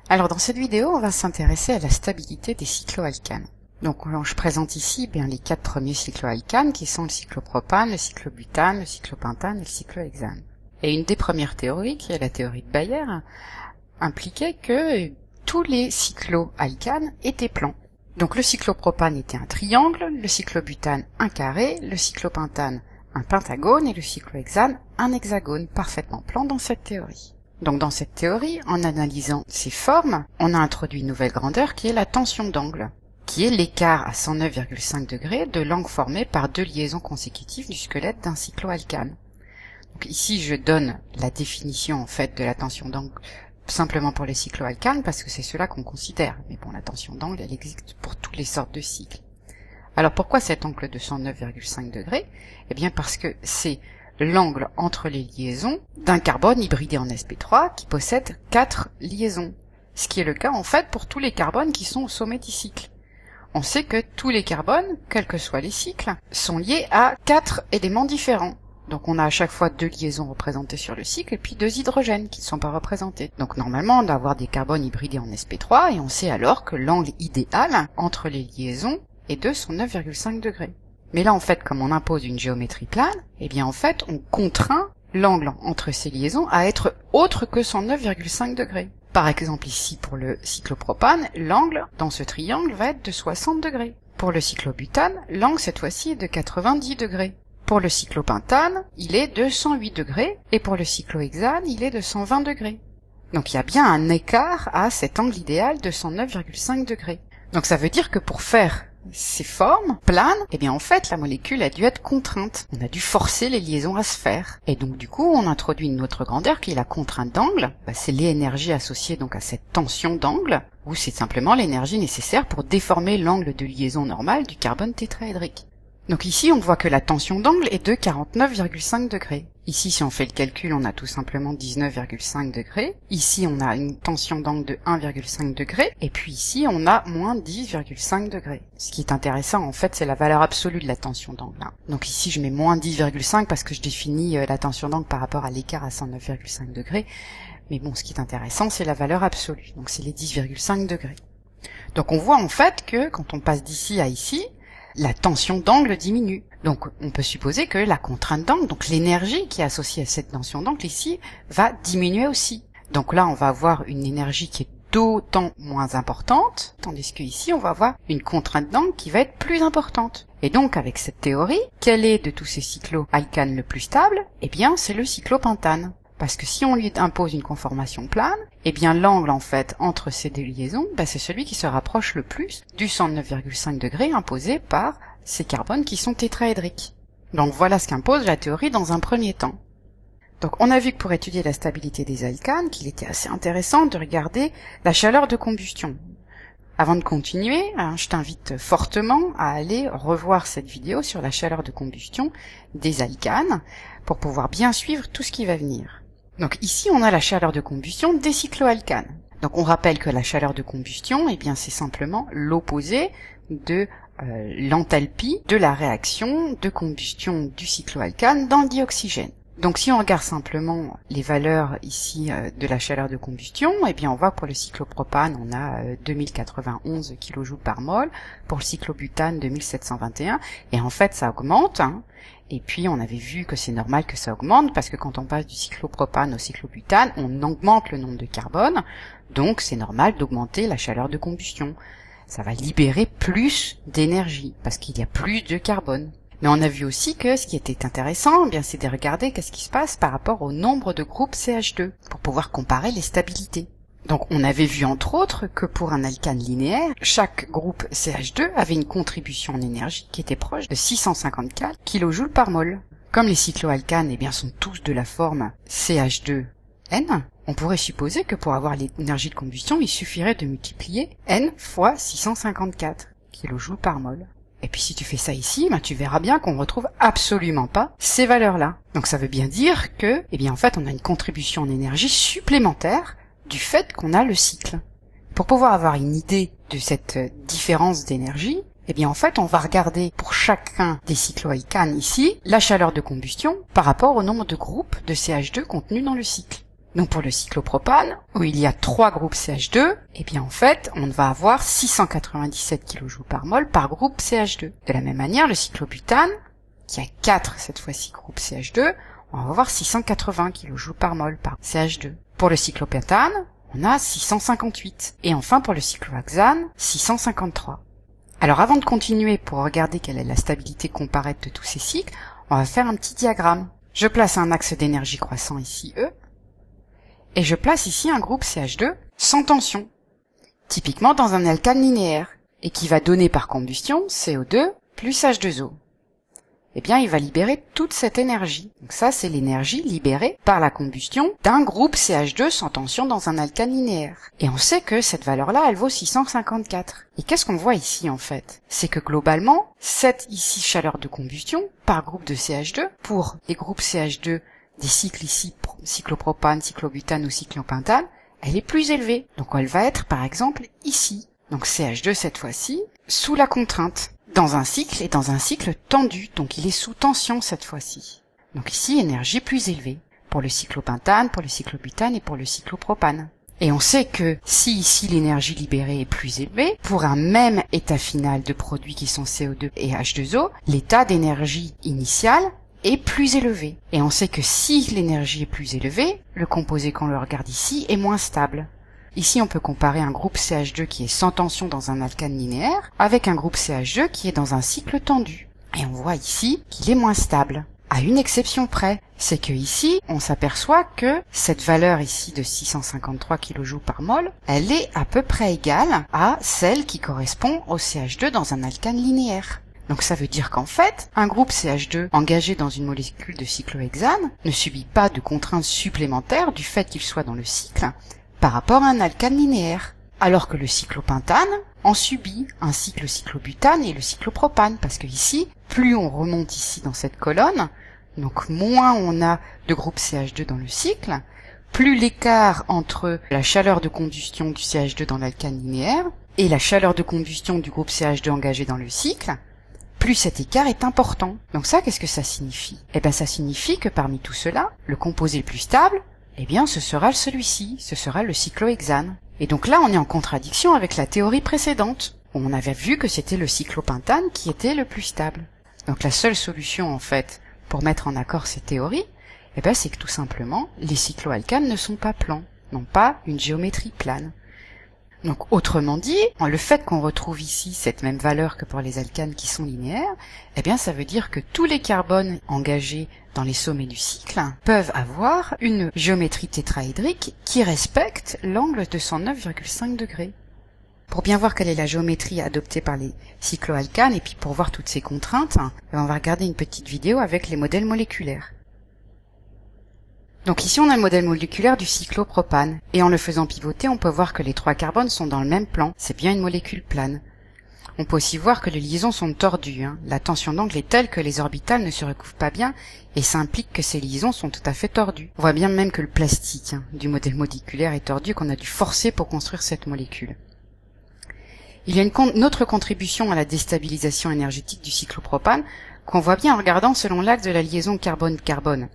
Alors dans cette vidéo, on va s'intéresser à la stabilité des cycloalcanes. Donc je présente ici les 4 premiers cycloalcanes qui sont le cyclopropane, le cyclobutane, le cyclopentane et le cyclohexane. Et une des premières théories, qui est la théorie de Bayer, impliquait que tous les cycloalcanes étaient plans. Donc le cyclopropane était un triangle, le cyclobutane un carré, le cyclopentane un pentagone et le cyclohexane un hexagone, parfaitement plan dans cette théorie. Donc dans cette théorie, en analysant ces formes, on a introduit une nouvelle grandeur qui est la tension d'angle, qui est l'écart à 109,5 degrés de l'angle formé par deux liaisons consécutives du squelette d'un cycloalcane. Donc ici je donne la définition en fait de la tension d'angle simplement pour les cycloalcanes parce que c'est cela qu'on considère. Mais bon, la tension d'angle elle existe pour toutes les sortes de cycles. Alors pourquoi cet angle de 109,5 degrés? Eh bien parce que c'est l'angle entre les liaisons d'un carbone hybridé en sp3 qui possède 4 liaisons, ce qui est le cas en fait pour tous les carbones qui sont au sommet du cycle. On sait que tous les carbones, quels que soient les cycles, sont liés à 4 éléments différents. Donc on a à chaque fois 2 liaisons représentées sur le cycle et puis 2 hydrogènes qui ne sont pas représentés. Donc normalement on doit avoir des carbones hybridés en sp3 et on sait alors que l'angle idéal entre les liaisons est de 109,5 degrés. Mais là, en fait, comme on impose une géométrie plane, eh bien, en fait, on contraint l'angle entre ces liaisons à être autre que 109,5 degrés. Par exemple, ici, pour le cyclopropane, l'angle dans ce triangle va être de 60 degrés. Pour le cyclobutane, l'angle, cette fois-ci, est de 90 degrés. Pour le cyclopentane, il est de 108 degrés, et pour le cyclohexane, il est de 120 degrés. Donc, il y a bien un écart à cet angle idéal de 109,5 degrés. Donc, ça veut dire que pour faire ces formes planes, eh bien en fait la molécule a dû être contrainte. On a dû forcer les liaisons à se faire. Et donc du coup on introduit une autre grandeur qui est la contrainte d'angle. C'est l'énergie associée donc à cette tension d'angle, ou c'est simplement l'énergie nécessaire pour déformer l'angle de liaison normal du carbone tétraédrique. Donc ici on voit que la tension d'angle est de 49,5 degrés. Ici si on fait le calcul on a tout simplement 19,5 degrés. Ici on a une tension d'angle de 1,5 degré. Et puis ici on a moins 10,5 degrés. Ce qui est intéressant en fait c'est la valeur absolue de la tension d'angle. Donc ici je mets moins 10,5 parce que je définis la tension d'angle par rapport à l'écart à 109,5 degrés. Mais bon ce qui est intéressant c'est la valeur absolue. Donc c'est les 10,5 degrés. Donc on voit en fait que quand on passe d'ici à ici, la tension d'angle diminue. Donc on peut supposer que la contrainte d'angle, donc l'énergie qui est associée à cette tension d'angle ici, va diminuer aussi. Donc là on va avoir une énergie qui est d'autant moins importante, tandis que ici on va avoir une contrainte d'angle qui va être plus importante. Et donc avec cette théorie, quel est de tous ces cycloalcanes le plus stable? Eh bien c'est le cyclopentane. Parce que si on lui impose une conformation plane, eh bien l'angle en fait entre ces deux liaisons, c'est celui qui se rapproche le plus du 109,5 degrés imposé par ces carbones qui sont tétraédriques. Donc voilà ce qu'impose la théorie dans un premier temps. Donc on a vu que pour étudier la stabilité des alcanes, qu'il était assez intéressant de regarder la chaleur de combustion. Avant de continuer, je t'invite fortement à aller revoir cette vidéo sur la chaleur de combustion des alcanes pour pouvoir bien suivre tout ce qui va venir. Donc ici, on a la chaleur de combustion des cycloalcanes. Donc on rappelle que la chaleur de combustion, c'est simplement l'opposé de l'enthalpie de la réaction de combustion du cycloalcane dans le dioxygène. Donc si on regarde simplement les valeurs ici de la chaleur de combustion, on voit que pour le cyclopropane, on a 2091 kJ par mol, pour le cyclobutane 2721, et en fait ça augmente, Et puis on avait vu que c'est normal que ça augmente, parce que quand on passe du cyclopropane au cyclobutane, on augmente le nombre de carbone, donc c'est normal d'augmenter la chaleur de combustion. Ça va libérer plus d'énergie, parce qu'il y a plus de carbone. Mais on a vu aussi que ce qui était intéressant, c'est de regarder qu'est-ce qui se passe par rapport au nombre de groupes CH2, pour pouvoir comparer les stabilités. Donc on avait vu entre autres que pour un alcane linéaire, chaque groupe CH2 avait une contribution en énergie qui était proche de 654 kJ par mol. Comme les cycloalcanes sont tous de la forme CH2N, on pourrait supposer que pour avoir l'énergie de combustion, il suffirait de multiplier N fois 654 kJ par mol. Et puis si tu fais ça ici, tu verras bien qu'on ne retrouve absolument pas ces valeurs-là. Donc ça veut bien dire que, en fait, on a une contribution en énergie supplémentaire du fait qu'on a le cycle. Pour pouvoir avoir une idée de cette différence d'énergie, en fait, on va regarder pour chacun des cycloalcanes ici, la chaleur de combustion par rapport au nombre de groupes de CH2 contenus dans le cycle. Donc pour le cyclopropane, où il y a 3 groupes CH2, eh bien en fait, on va avoir 697 kJ par mol par groupe CH2. De la même manière, le cyclobutane, qui a 4 cette fois-ci groupes CH2, on va avoir 680 kJ par mol par CH2. Pour le cyclopentane, on a 658. Et enfin pour le cyclohexane, 653. Alors avant de continuer pour regarder quelle est la stabilité comparée de tous ces cycles, on va faire un petit diagramme. Je place un axe d'énergie croissant ici, E, et je place ici un groupe CH2 sans tension, typiquement dans un alcane linéaire, et qui va donner par combustion CO2 plus H2O. Eh bien, il va libérer toute cette énergie. Donc ça, c'est l'énergie libérée par la combustion d'un groupe CH2 sans tension dans un alcane linéaire. Et on sait que cette valeur-là, elle vaut 654. Et qu'est-ce qu'on voit ici, en fait? C'est que globalement, cette ici chaleur de combustion par groupe de CH2, pour les groupes CH2 des cycles ici, cyclopropane, cyclobutane ou cyclopentane, elle est plus élevée. Donc elle va être, par exemple, ici. Donc CH2, cette fois-ci, sous la contrainte. Dans un cycle et dans un cycle tendu, donc il est sous tension cette fois-ci. Donc ici, énergie plus élevée, pour le cyclopentane, pour le cyclobutane et pour le cyclopropane. Et on sait que si ici l'énergie libérée est plus élevée, pour un même état final de produits qui sont CO2 et H2O, l'état d'énergie initiale est plus élevé. Et on sait que si l'énergie est plus élevée, le composé qu'on le regarde ici est moins stable. Ici, on peut comparer un groupe CH2 qui est sans tension dans un alcane linéaire avec un groupe CH2 qui est dans un cycle tendu. Et on voit ici qu'il est moins stable. À une exception près, c'est que ici, on s'aperçoit que cette valeur ici de 653 kJ par mol, elle est à peu près égale à celle qui correspond au CH2 dans un alcane linéaire. Donc ça veut dire qu'en fait, un groupe CH2 engagé dans une molécule de cyclohexane ne subit pas de contraintes supplémentaires du fait qu'il soit dans le cycle, par rapport à un alcane linéaire, alors que le cyclopentane en subit, ainsi que le cyclobutane et le cyclopropane, parce que ici, plus on remonte ici dans cette colonne, donc moins on a de groupe CH2 dans le cycle, plus l'écart entre la chaleur de combustion du CH2 dans l'alcane linéaire et la chaleur de combustion du groupe CH2 engagé dans le cycle, plus cet écart est important. Donc ça, qu'est-ce que ça signifie? Eh bien ça signifie que parmi tout cela, le composé le plus stable, eh bien, ce sera celui-ci, ce sera le cyclohexane. Et donc là, on est en contradiction avec la théorie précédente, où on avait vu que c'était le cyclopentane qui était le plus stable. Donc la seule solution, en fait, pour mettre en accord ces théories, eh ben, c'est que tout simplement, les cycloalcanes ne sont pas plans, n'ont pas une géométrie plane. Donc autrement dit, le fait qu'on retrouve ici cette même valeur que pour les alcanes qui sont linéaires, eh bien ça veut dire que tous les carbones engagés dans les sommets du cycle peuvent avoir une géométrie tétraédrique qui respecte l'angle de 109,5 degrés. Pour bien voir quelle est la géométrie adoptée par les cycloalcanes et puis pour voir toutes ces contraintes, on va regarder une petite vidéo avec les modèles moléculaires. Donc ici on a le modèle moléculaire du cyclopropane, et en le faisant pivoter on peut voir que les 3 carbones sont dans le même plan, c'est bien une molécule plane. On peut aussi voir que les liaisons sont tordues, la tension d'angle est telle que les orbitales ne se recouvrent pas bien, et ça implique que ces liaisons sont tout à fait tordues. On voit bien même que le plastique du modèle moléculaire est tordu, qu'on a dû forcer pour construire cette molécule. Il y a une autre contribution à la déstabilisation énergétique du cyclopropane qu'on voit bien en regardant selon l'axe de la liaison carbone-carbone.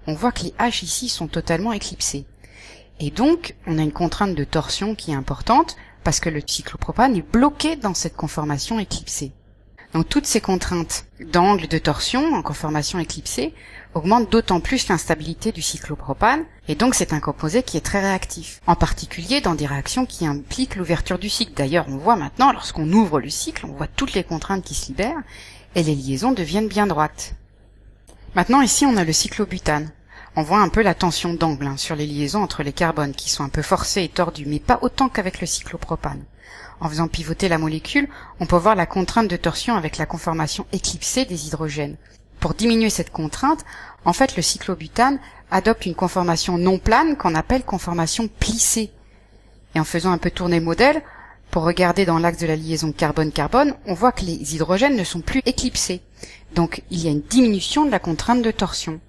On voit que les H ici sont totalement éclipsés. Et donc, on a une contrainte de torsion qui est importante parce que le cyclopropane est bloqué dans cette conformation éclipsée. Donc toutes ces contraintes d'angle de torsion en conformation éclipsée augmentent d'autant plus l'instabilité du cyclopropane, et donc c'est un composé qui est très réactif, en particulier dans des réactions qui impliquent l'ouverture du cycle. D'ailleurs, on voit maintenant, lorsqu'on ouvre le cycle, on voit toutes les contraintes qui se libèrent, et les liaisons deviennent bien droites. Maintenant, ici, on a le cyclobutane. On voit un peu la tension d'angle sur les liaisons entre les carbones, qui sont un peu forcées et tordues, mais pas autant qu'avec le cyclopropane. En faisant pivoter la molécule, on peut voir la contrainte de torsion avec la conformation éclipsée des hydrogènes. Pour diminuer cette contrainte, en fait, le cyclobutane adopte une conformation non plane qu'on appelle conformation plissée. Et en faisant un peu tourner le modèle, pour regarder dans l'axe de la liaison carbone-carbone, on voit que les hydrogènes ne sont plus éclipsés. Donc, il y a une diminution de la contrainte de torsion.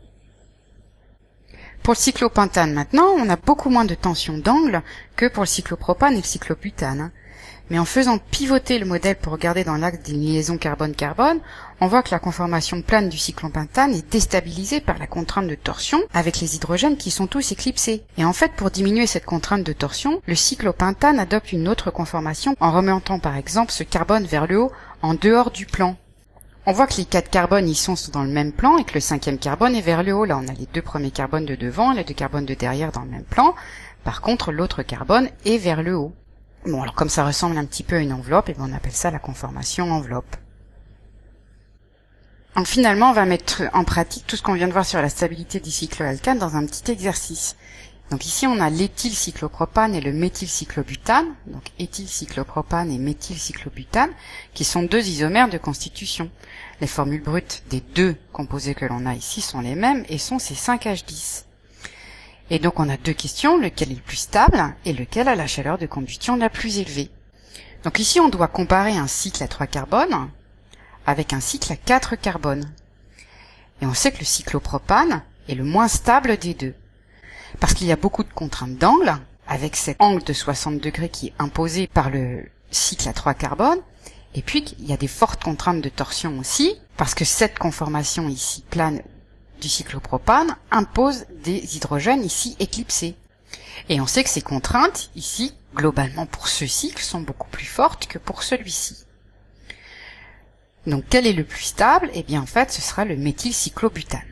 Pour le cyclopentane maintenant, on a beaucoup moins de tension d'angle que pour le cyclopropane et le cyclobutane. Mais en faisant pivoter le modèle pour regarder dans l'axe des liaisons carbone-carbone, on voit que la conformation plane du cyclopentane est déstabilisée par la contrainte de torsion avec les hydrogènes qui sont tous éclipsés. Et en fait, pour diminuer cette contrainte de torsion, le cyclopentane adopte une autre conformation en remontant par exemple ce carbone vers le haut en dehors du plan. On voit que les 4 carbones sont dans le même plan et que le 5e carbone est vers le haut. Là, on a les 2 premiers carbones de devant et les 2 carbones de derrière dans le même plan. Par contre, l'autre carbone est vers le haut. Bon, alors comme ça ressemble un petit peu à une enveloppe, et bien on appelle ça la conformation enveloppe. Donc finalement, on va mettre en pratique tout ce qu'on vient de voir sur la stabilité des cycloalcanes dans un petit exercice. Donc ici, on a l'éthylcyclopropane et le méthylcyclobutane, donc éthylcyclopropane et méthylcyclobutane, qui sont 2 isomères de constitution. Les formules brutes des 2 composés que l'on a ici sont les mêmes et sont ces 5H10. Et donc on a 2 questions, lequel est le plus stable et lequel a la chaleur de combustion la plus élevée. Donc ici, on doit comparer un cycle à 3 carbones avec un cycle à 4 carbones. Et on sait que le cyclopropane est le moins stable des 2. Parce qu'il y a beaucoup de contraintes d'angle, avec cet angle de 60 degrés qui est imposé par le cycle à 3 carbones, et puis il y a des fortes contraintes de torsion aussi, parce que cette conformation ici plane du cyclopropane impose des hydrogènes ici éclipsés. Et on sait que ces contraintes ici, globalement pour ce cycle, sont beaucoup plus fortes que pour celui-ci. Donc quel est le plus stable? Eh bien en fait ce sera le méthylcyclobutane.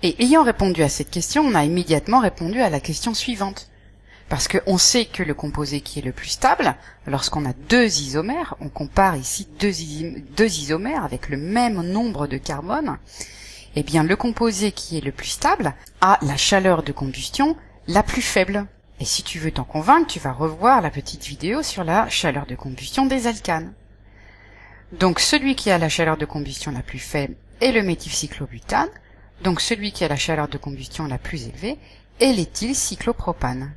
Et ayant répondu à cette question, on a immédiatement répondu à la question suivante. Parce qu'on sait que le composé qui est le plus stable, lorsqu'on a 2 isomères, on compare ici 2 isomères avec le même nombre de carbone, eh bien le composé qui est le plus stable a la chaleur de combustion la plus faible. Et si tu veux t'en convaincre, tu vas revoir la petite vidéo sur la chaleur de combustion des alcanes. Donc celui qui a la chaleur de combustion la plus faible est le méthylcyclobutane, donc celui qui a la chaleur de combustion la plus élevée est l'éthylcyclopropane.